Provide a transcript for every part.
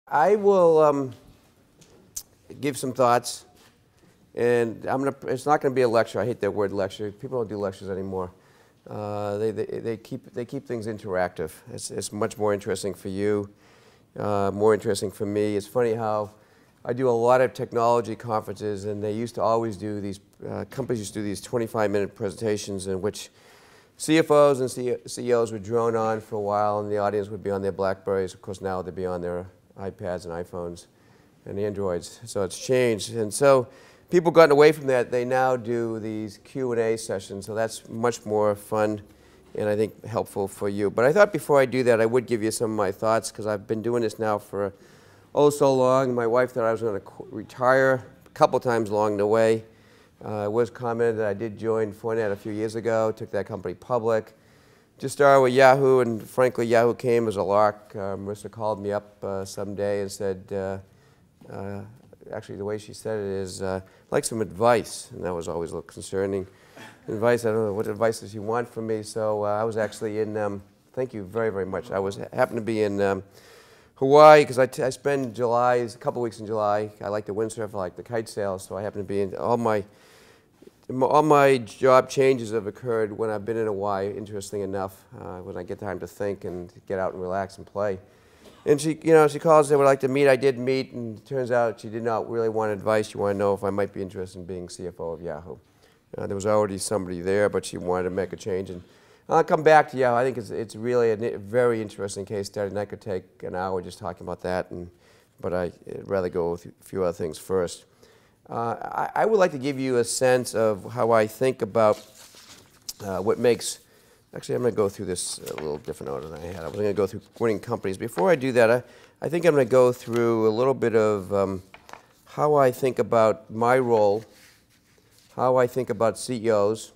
I will give some thoughts, and it's not going to be a lecture. I hate that word lecture. People don't do lectures anymore. They keep things interactive. It's much more interesting for you, more interesting for me. It's funny how I do a lot of technology conferences, and they used to always do these, companies used to do these 25-minute presentations in which CFOs and CEOs would drone on for a while, and the audience would be on their BlackBerries. Of course, now they'd be on their iPads and iPhones and Androids, so it's changed. And so people gotten away from that. They now do these Q&A sessions, so that's much more fun and I think helpful for you. But I thought before I do that, I would give you some of my thoughts, because I've been doing this now for so long. My wife thought I was going to retire a couple times along the way. It was commented that I did join Fortinet a few years ago, took that company public. Just started with Yahoo, and frankly, Yahoo came as a lark. Marissa called me up someday and said, actually the way she said it is, I'd like some advice, and that was always a little concerning. Advice, I don't know, what advice does she want from me? So I was actually in, thank you very, very much. I happened to be in Hawaii, because I spend July, a couple weeks in July. I like the windsurf, I like the kite sail, so I happen to be in all my job changes have occurred when I've been in Hawaii, interesting enough, when I get time to think and get out and relax and play. And she calls, they would like to meet. I did meet, and it turns out she did not really want advice. She wanted to know if I might be interested in being CFO of Yahoo. There was already somebody there, but she wanted to make a change. And I'll come back to Yahoo. I think it's really a very interesting case study, and I could take an hour just talking about that, but I'd rather go with a few other things first. I would like to give you a sense of how I think about what makes, actually I'm going to go through this a little different order than I had. I was going to go through winning companies. Before I do that, I think I'm going to go through a little bit of how I think about my role, how I think about CEOs,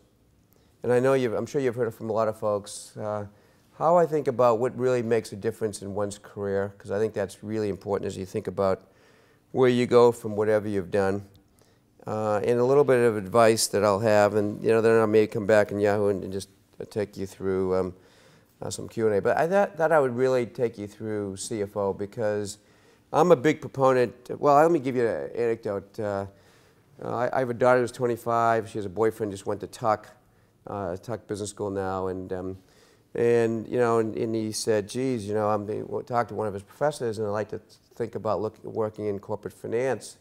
and I'm sure you've heard it from a lot of folks, how I think about what really makes a difference in one's career, because I think that's really important as you think about where you go from whatever you've done. And a little bit of advice that I'll have, and then I may come back in Yahoo and just take you through some Q&A. But I thought I would really take you through CFO, because I'm a big proponent. Well, let me give you an anecdote. I have a daughter who's 25. She has a boyfriend, just went to Tuck Business School now, and he said, geez, I'm talking to one of his professors, and I'd like to think about working in corporate finance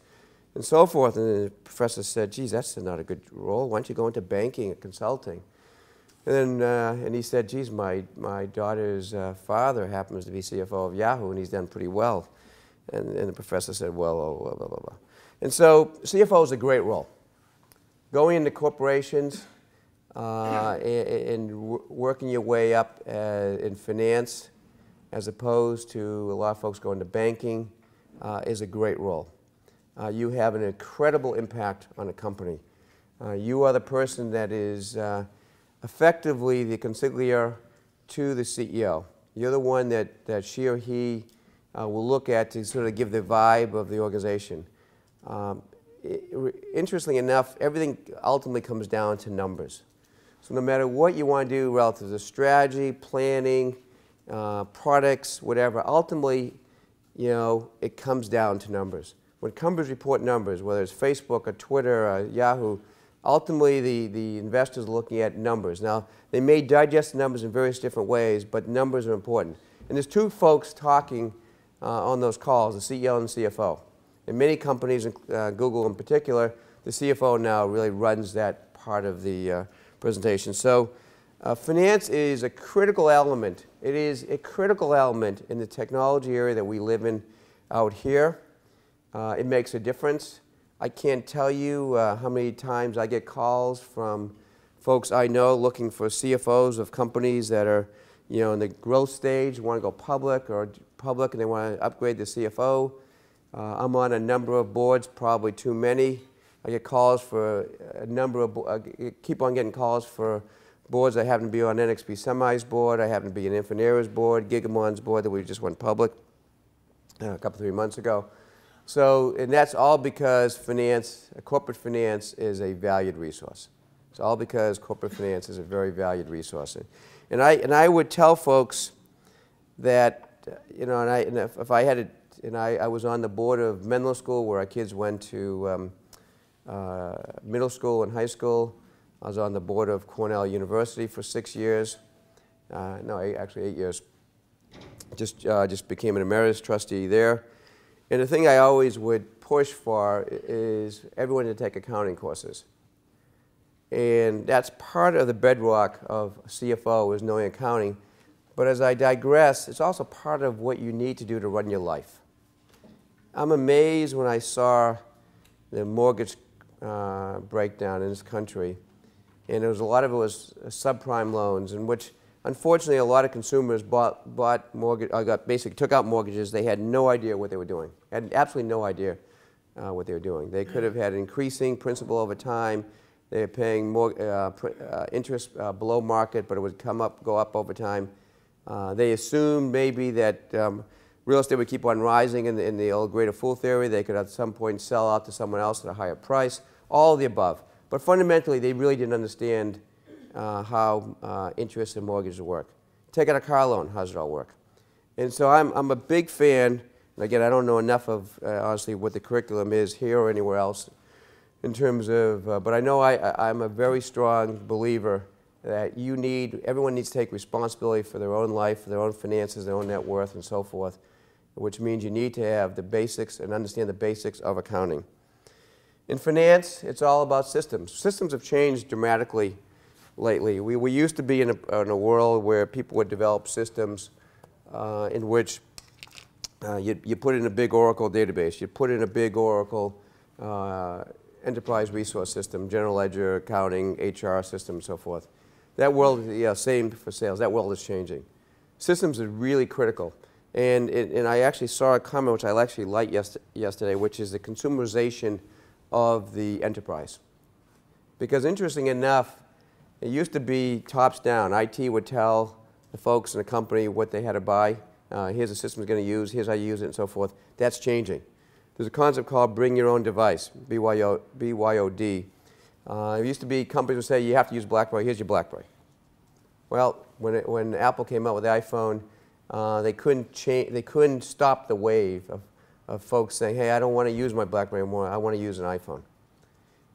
and so forth. And the professor said, geez, that's not a good role. Why don't you go into banking and consulting? And then and he said, geez, my daughter's father happens to be CFO of Yahoo, and he's done pretty well. And the professor said, well, blah, blah, blah, blah. And so CFO is a great role. Going into corporations and working your way up in finance, as opposed to a lot of folks going to banking, is a great role. You have an incredible impact on a company. You are the person that is effectively the consigliere to the CEO. You're the one that she or he will look at to sort of give the vibe of the organization. Interestingly enough, everything ultimately comes down to numbers. So no matter what you want to do relative to strategy, planning, products, whatever, ultimately, it comes down to numbers. When companies report numbers, whether it's Facebook or Twitter or Yahoo, ultimately the investors are looking at numbers. Now, they may digest the numbers in various different ways, but numbers are important. And there's two folks talking on those calls, the CEO and the CFO. In many companies, Google in particular, the CFO now really runs that part of the presentation. So finance is a critical element. It is a critical element in the technology area that we live in out here. It makes a difference. I can't tell you how many times I get calls from folks I know looking for CFOs of companies that are in the growth stage, want to go public, and they want to upgrade the CFO. I'm on a number of boards, probably too many. I get calls for a number of, keep on getting calls for boards. I happen to be on NXP Semi's board. I happen to be on Infinera's board, Gigamon's board that we just went public a couple, 3 months ago. So, and that's all because corporate finance is a valued resource. It's all because corporate finance is a very valued resource. And I would tell folks that you know, and if I had it, and I was on the board of Menlo School where our kids went to middle school and high school. I was on the board of Cornell University for 6 years. No, actually 8 years. Just became an emeritus trustee there. And the thing I always would push for is everyone to take accounting courses. And that's part of the bedrock of CFO is knowing accounting. But as I digress, it's also part of what you need to do to run your life. I'm amazed when I saw the mortgage breakdown in this country. And a lot of it was subprime loans, in which, unfortunately, a lot of consumers bought mortgage, basically took out mortgages. They had no idea what they were doing. Had absolutely no idea what they were doing. They could have had increasing principal over time. They were paying more interest below market, but it would go up over time. They assumed maybe that real estate would keep on rising in the old greater fool theory. They could at some point sell out to someone else at a higher price. All of the above. But fundamentally, they really didn't understand how interest and mortgages work. Take out a car loan, how does it all work? And so I'm a big fan, and again, I don't know enough of, honestly, what the curriculum is here or anywhere else in terms of, but I know I'm a very strong believer that everyone needs to take responsibility for their own life, for their own finances, their own net worth, and so forth, which means you need to have the basics and understand the basics of accounting. In finance, it's all about systems. Systems have changed dramatically lately. We used to be in a world where people would develop systems in which you put in a big Oracle database, you put in a big Oracle enterprise resource system, general ledger, accounting, HR system, and so forth. That world, same for sales, that world is changing. Systems are really critical. And I actually saw a comment which I actually liked yesterday, which is the consumerization of the enterprise. Because interesting enough, it used to be tops down. IT would tell the folks in the company what they had to buy. Here's the system you're going to use, here's how you use it, and so forth. That's changing. There's a concept called bring your own device, BYOD. It used to be companies would say you have to use BlackBerry, here's your BlackBerry. Well, when Apple came out with the iPhone, they couldn't stop the wave of folks saying, hey, I don't want to use my BlackBerry anymore, I want to use an iPhone.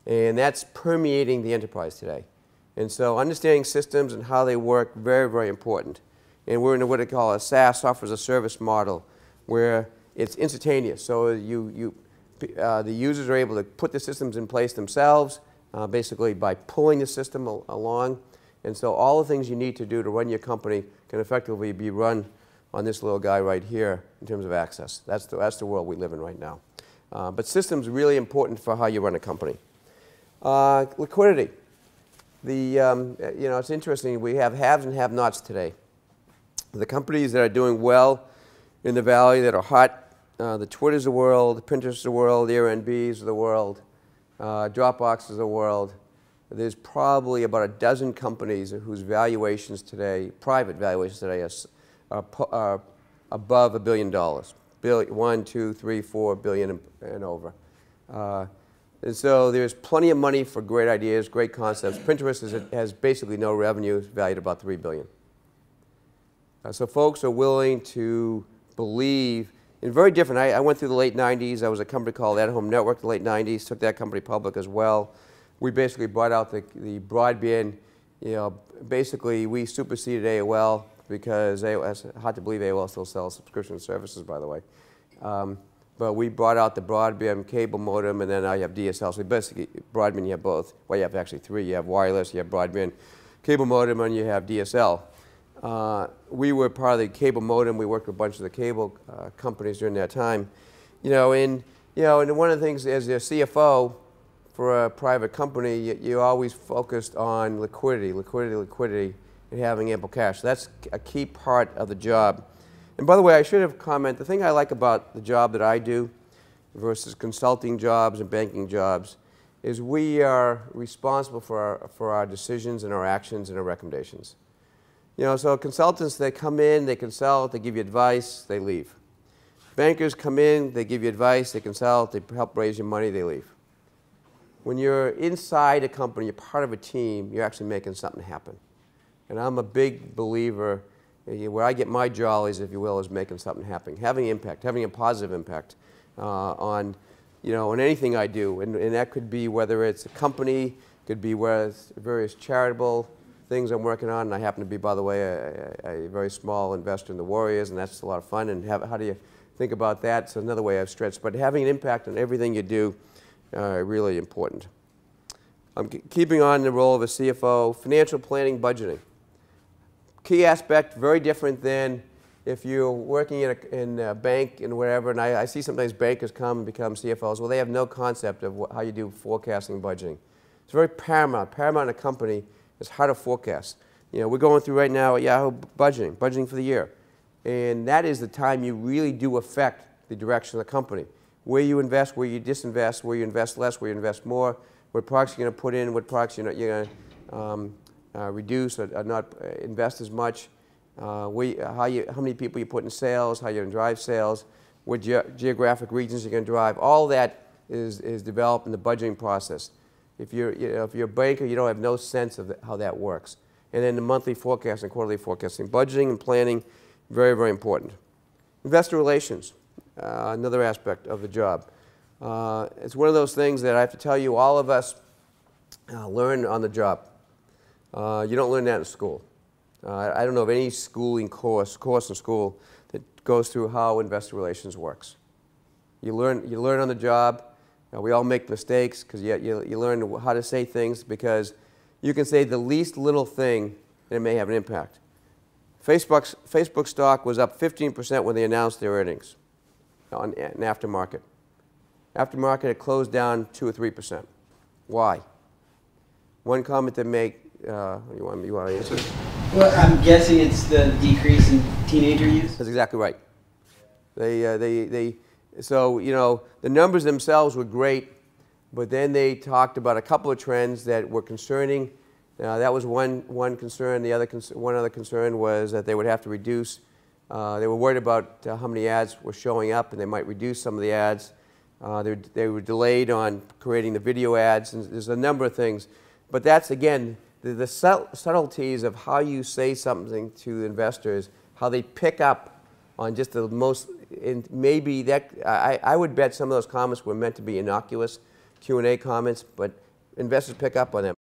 And that's permeating the enterprise today. And so understanding systems and how they work, very, very important. And we're in what they call a SaaS, software as a service model, where it's instantaneous. So the users are able to put the systems in place themselves, basically by pulling the system along. And so all the things you need to do to run your company can effectively be run on this little guy right here in terms of access. That's the world we live in right now. But systems are really important for how you run a company. Liquidity. It's interesting. We have haves and have-nots today. The companies that are doing well in the valley, that are hot, the Twitters of the world, the Pinterests of the world, the Airbnbs of the world, Dropboxes of the world. There's probably about a dozen companies whose valuations today, private valuations today, are above $1 billion. $1, $2, $3, $4 billion and over. And so there's plenty of money for great ideas, great concepts. Pinterest has basically no revenue, it's valued about $3 billion. So folks are willing to believe in very different. I went through the late 90s. I was a company called At Home Network in the late 90s, took that company public as well. We basically brought out the broadband. Basically we superseded AOL because it's hard to believe AOL still sells subscription services, by the way. But we brought out the broadband cable modem, and then now you have DSL. So basically, broadband, you have both. Well, you have actually three. You have wireless, you have broadband cable modem, and you have DSL. We were part of the cable modem. We worked with a bunch of the cable companies during that time. And one of the things as a CFO for a private company, you always focused on liquidity, and having ample cash. So that's a key part of the job. And by the way, I should have commented, the thing I like about the job that I do versus consulting jobs and banking jobs is we are responsible for our decisions and our actions and our recommendations. So consultants, they come in, they consult, they give you advice, they leave. Bankers come in, they give you advice, they consult, they help raise your money, they leave. When you're inside a company, you're part of a team, you're actually making something happen. And I'm a big believer Where I get my jollies, if you will, is making something happen, having impact, having a positive impact on, on anything I do. And that could be whether it's a company, could be where it's various charitable things I'm working on. And I happen to be, by the way, a very small investor in the Warriors, and that's a lot of fun. And how do you think about that? It's another way I've stretched. But having an impact on everything you do, really important. I'm keeping on the role of a CFO, financial planning, budgeting. Key aspect, very different than if you're working in a bank and wherever, and I see sometimes bankers come and become CFOs. Well, they have no concept of how you do forecasting and budgeting. It's very paramount. Paramount in a company is how to forecast. We're going through right now at Yahoo budgeting for the year. And that is the time you really do affect the direction of the company. Where you invest, where you disinvest, where you invest less, where you invest more, what products you're going to put in, what products you're going to reduce or not invest as much, how many people you put in sales, how you're going to drive sales, what geographic regions you're going to drive. All that is developed in the budgeting process. If you're a banker, you don't have no sense of how that works. And then the monthly forecasting, quarterly forecasting, budgeting and planning, very, very important. Investor relations, another aspect of the job. It's one of those things that I have to tell you, all of us learn on the job. You don't learn that in school. I don't know of any schooling course in school that goes through how investor relations works. You learn on the job. We all make mistakes because you learn how to say things, because you can say the least little thing and it may have an impact. Facebook stock was up 15% when they announced their earnings in aftermarket. Aftermarket, it closed down 2 or 3%. Why? One comment to make. You want to answer? Well, I'm guessing it's the decrease in teenager use. That's exactly right. So the numbers themselves were great, but then they talked about a couple of trends that were concerning. That was one concern. One other concern was that they would have to reduce. They were worried about how many ads were showing up, and they might reduce some of the ads. They were delayed on creating the video ads, and there's a number of things. But that's, again, the subtleties of how you say something to investors, how they pick up on just the most, and maybe that, I would bet some of those comments were meant to be innocuous Q&A comments, but investors pick up on them.